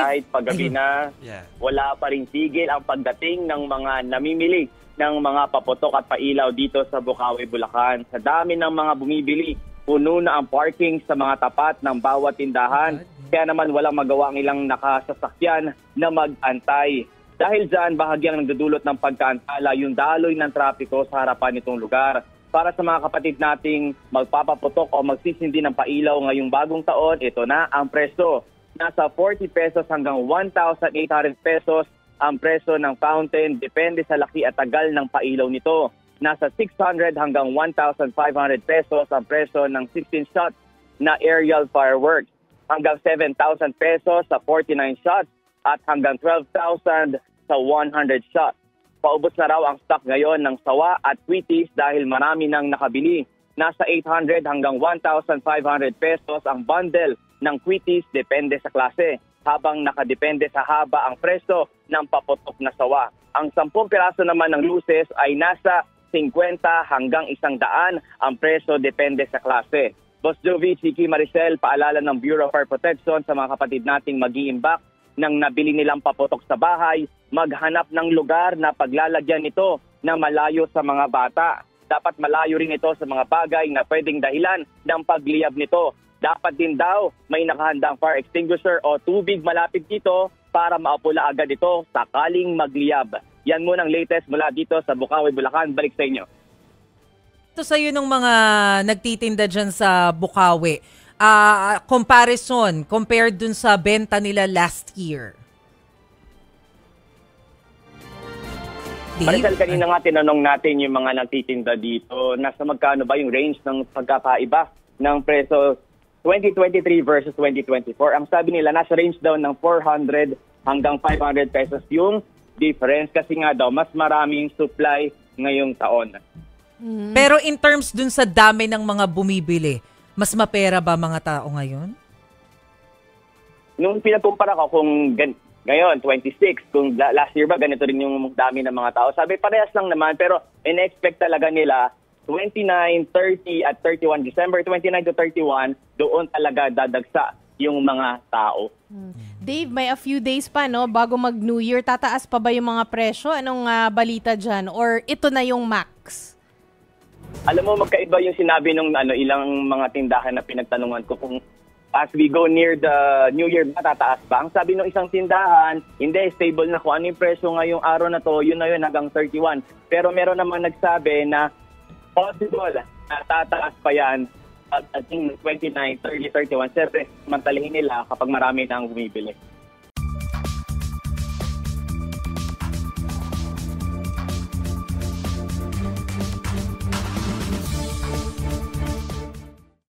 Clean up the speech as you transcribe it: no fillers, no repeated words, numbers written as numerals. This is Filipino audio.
kahit paggabi na, wala pa rin tigil ang pagdating ng mga namimili ng mga paputok at pailaw dito sa Bukawi, Bulacan. Sa dami ng mga bumibili, puno na ang parking sa mga tapat ng bawat tindahan. Kaya naman walang magawa ang ilang nakasasakyan na mag-antay. Dahil dyan, bahagyang nagdudulot ng pagkaantala yung daloy ng trapiko sa harapan nitong lugar. Para sa mga kapatid nating magpapaputok o magsisindi ng pailaw ngayong bagong taon, ito na ang preso. Nasa 40 pesos hanggang 1,800 pesos ang preso ng fountain, depende sa laki at tagal ng pailaw nito. Nasa 600 hanggang 1,500 pesos ang preso ng 16 shots na aerial fireworks. Hanggang 7,000 pesos sa 49 shots at hanggang 12,000 sa 100 shots. Paubos na raw ang stock ngayon ng sawa at kwitis dahil marami nang nakabili. Nasa 800 hanggang 1,500 pesos ang bundle ng kwitis, depende sa klase. Habang nakadepende sa haba ang preso ng paputok na sawa. Ang 10 piraso naman ng luces ay nasa 50 hanggang 100 ang preso, depende sa klase. Boss Jovi, Chiki, Maricel, paalala ng Bureau of Fire Protection sa mga kapatid nating mag-iimbak ng nabili nilang paputok sa bahay, maghanap ng lugar na paglalagyan nito na malayo sa mga bata. Dapat malayo rin ito sa mga bagay na pwedeng dahilan ng pagliyab nito. Dapat din daw may nakahandang fire extinguisher o tubig malapit dito para maapula agad ito sakaling magliyab. Yan muna ang latest mula dito sa Bukawi, Bulacan. Balik sa inyo. Ito sa'yo ng mga nagtitinda dyan sa Bukawi. Comparison, compared dun sa benta nila last year. Maricel, kanina nga tinanong natin yung mga nagtitinda dito. Nasa magkano ba yung range ng pagkakaiba ng preso 2023 versus 2024? Ang sabi nila, nasa range daw ng 400 hanggang 500 pesos yung difference kasi nga daw mas maraming supply ngayong taon. Pero in terms dun sa dami ng mga bumibili, mas mapera ba mga tao ngayon? Nung pinagkumpara ko kung ngayon, 26, kung last year ba ganito rin yung dami ng mga tao, sabi parehas lang naman pero in-expect talaga nila 29, 30 at 31, December 29 to 31, doon talaga dadagsa yung mga tao. Dave, may a few days pa no bago mag-New Year, tataas pa ba yung mga presyo? Anong balita dyan? Or ito na yung max? Alam mo, magkaiba yung sinabi ng ilang mga tindahan na pinagtanungan ko kung as we go near the New Year, matataas ba? Ang sabi ng isang tindahan, hindi, stable na kung ano yung presyo ngayong araw na to, yun na yun hanggang 31. Pero meron naman nagsabi na possible na tataas pa yan at 29, 30, 31. Siyempre, mantalihin nila kapag marami na ang bumibili.